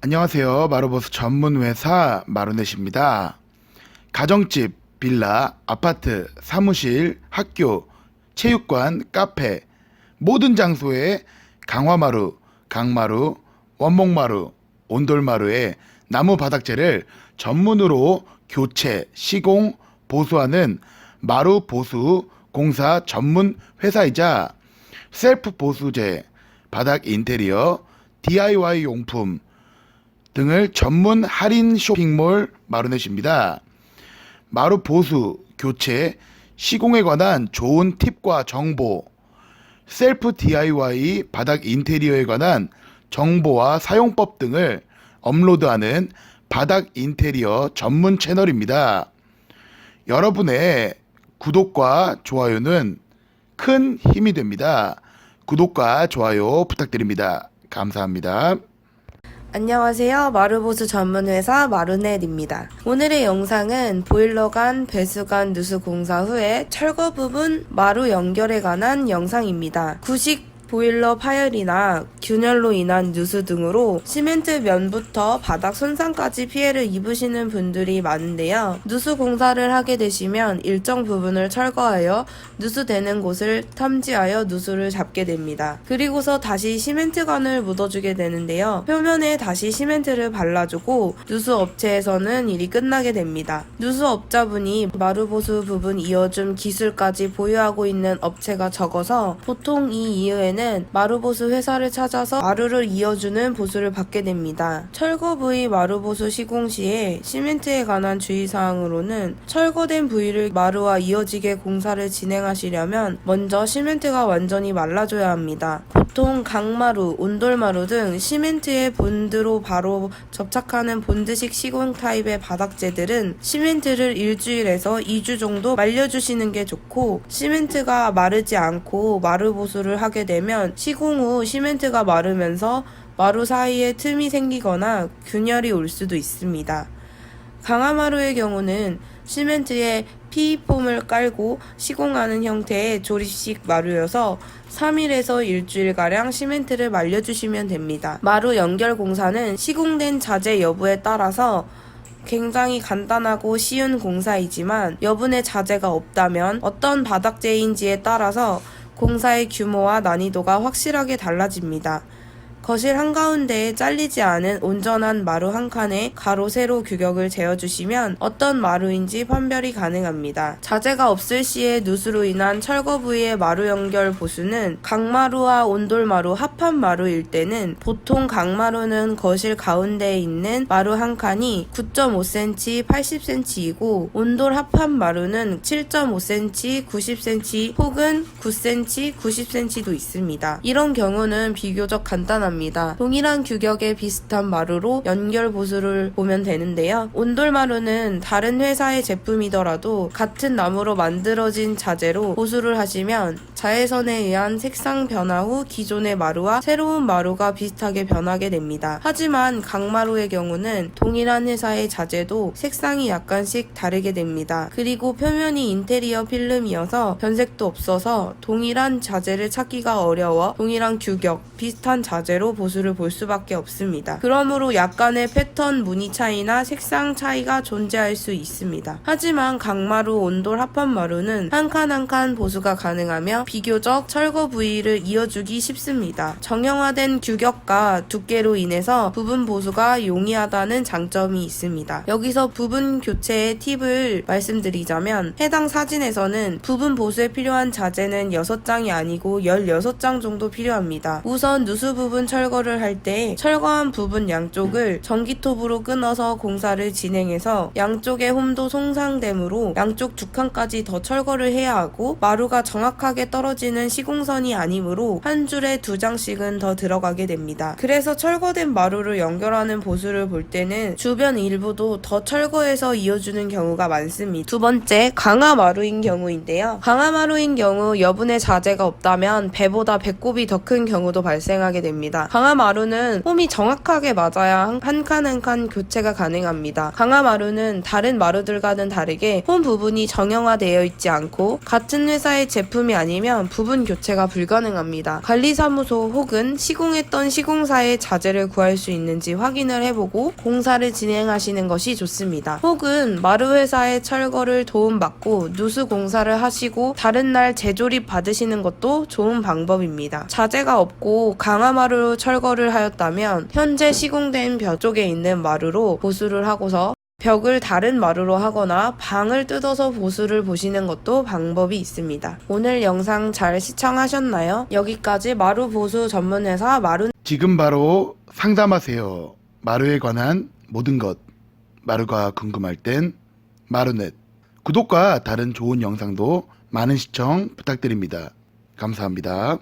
안녕하세요. 마루보스 전문회사 마루넷입니다. 가정집, 빌라, 아파트, 사무실, 학교, 체육관, 카페 모든 장소에 강화마루, 강마루, 원목마루, 온돌마루에 나무 바닥재를 전문으로 교체, 시공, 보수하는 마루 보수 공사 전문 회사이자 셀프 보수재, 바닥 인테리어, DIY 용품 등을 전문 할인 쇼핑몰 마루넷입니다. 마루 보수, 교체, 시공에 관한 좋은 팁과 정보, 셀프 DIY 바닥 인테리어에 관한 정보와 사용법 등을 업로드하는 바닥 인테리어 전문 채널입니다. 여러분의 구독과 좋아요는 큰 힘이 됩니다. 구독과 좋아요 부탁드립니다. 감사합니다. 안녕하세요. 마루보수 전문회사 마루넷입니다. 오늘의 영상은 보일러관, 배수관 누수 공사 후에 철거 부분 마루 연결에 관한 영상입니다. 구식 보일러 파열이나 균열로 인한 누수 등으로 시멘트 면부터 바닥 손상까지 피해를 입으시는 분들이 많은데요. 누수 공사를 하게 되시면 일정 부분을 철거하여 누수되는 곳을 탐지하여 누수를 잡게 됩니다. 그리고서 다시 시멘트관을 묻어주게 되는데요. 표면에 다시 시멘트를 발라주고 누수 업체에서는 일이 끝나게 됩니다. 누수 업자분이 마루보수 부분 이어줌 기술까지 보유하고 있는 업체가 적어서 보통 이 이후에는 마루보수 회사를 찾아서 마루를 이어주는 보수를 받게 됩니다. 철거 부위 마루보수 시공 시에 시멘트에 관한 주의사항으로는 철거된 부위를 마루와 이어지게 공사를 진행하시려면 먼저 시멘트가 완전히 말라줘야 합니다. 보통 강마루, 온돌마루 등 시멘트의 본드로 바로 접착하는 본드식 시공 타입의 바닥재들은 시멘트를 일주일에서 2주 정도 말려주시는 게 좋고, 시멘트가 마르지 않고 마루 보수를 하게 되면 시공 후 시멘트가 마르면서 마루 사이에 틈이 생기거나 균열이 올 수도 있습니다. 강화마루의 경우는 시멘트에 PE폼을 깔고 시공하는 형태의 조립식 마루여서 3일에서 일주일가량 시멘트를 말려주시면 됩니다. 마루 연결 공사는 시공된 자재 여부에 따라서 굉장히 간단하고 쉬운 공사이지만 여분의 자재가 없다면 어떤 바닥재인지에 따라서 공사의 규모와 난이도가 확실하게 달라집니다. 거실 한가운데에 잘리지 않은 온전한 마루 한 칸에 가로 세로 규격을 재어주시면 어떤 마루인지 판별이 가능합니다. 자재가 없을 시에 누수로 인한 철거 부위의 마루 연결 보수는 강마루와 온돌마루 합판 마루일 때는 보통 강마루는 거실 가운데에 있는 마루 한 칸이 9.5cm, 80cm이고 온돌 합판 마루는 7.5cm, 90cm 혹은 9cm, 90cm도 있습니다. 이런 경우는 비교적 간단합니다. 동일한 규격의 비슷한 마루로 연결 보수를 보면 되는데요. 온돌마루는 다른 회사의 제품이더라도 같은 나무로 만들어진 자재로 보수를 하시면 자외선에 의한 색상 변화 후 기존의 마루와 새로운 마루가 비슷하게 변하게 됩니다. 하지만 강마루의 경우는 동일한 회사의 자재도 색상이 약간씩 다르게 됩니다. 그리고 표면이 인테리어 필름이어서 변색도 없어서 동일한 자재를 찾기가 어려워 동일한 규격, 비슷한 자재로 보수를 볼 수밖에 없습니다. 그러므로 약간의 패턴 무늬 차이나 색상 차이가 존재할 수 있습니다. 하지만 강마루, 온돌, 합판마루는 한 칸 한 칸 보수가 가능하며 비교적 철거 부위를 이어주기 쉽습니다. 정형화된 규격과 두께로 인해서 부분 보수가 용이하다는 장점이 있습니다. 여기서 부분 교체의 팁을 말씀드리자면 해당 사진에서는 부분 보수에 필요한 자재는 6장이 아니고 16장 정도 필요합니다. 우선 누수 부분 철거를 할 때 철거한 부분 양쪽을 전기톱으로 끊어서 공사를 진행해서 양쪽의 홈도 손상되므로 양쪽 두 칸까지 더 철거를 해야 하고 마루가 정확하게 떨어지는 시공선이 아니므로 한 줄에 2장씩은 더 들어가게 됩니다. 그래서 철거된 마루를 연결하는 보수를 볼 때는 주변 일부도 더 철거해서 이어주는 경우가 많습니다. 두 번째, 강화마루인 경우인데요. 강화마루인 경우 여분의 자재가 없다면 배보다 배꼽이 더 큰 경우도 발생하게 됩니다. 있습니다. 강화마루는 홈이 정확하게 맞아야 한 칸 한 칸 교체가 가능합니다. 강화마루는 다른 마루들과는 다르게 홈 부분이 정형화되어 있지 않고 같은 회사의 제품이 아니면 부분 교체가 불가능합니다. 관리사무소 혹은 시공했던 시공사의 자재를 구할 수 있는지 확인을 해보고 공사를 진행하시는 것이 좋습니다. 혹은 마루회사의 철거를 도움받고 누수 공사를 하시고 다른 날 재조립 받으시는 것도 좋은 방법입니다. 자재가 없고 강화마루로 철거를 하였다면 현재 시공된 벽 쪽에 있는 마루로 보수를 하고서 벽을 다른 마루로 하거나 방을 뜯어서 보수를 보시는 것도 방법이 있습니다. 오늘 영상 잘 시청하셨나요? 여기까지 마루 보수 전문회사 마루 지금 바로 상담하세요. 마루에 관한 모든 것. 마루가 궁금할 땐 마루넷. 구독과 다른 좋은 영상도 많은 시청 부탁드립니다. 감사합니다.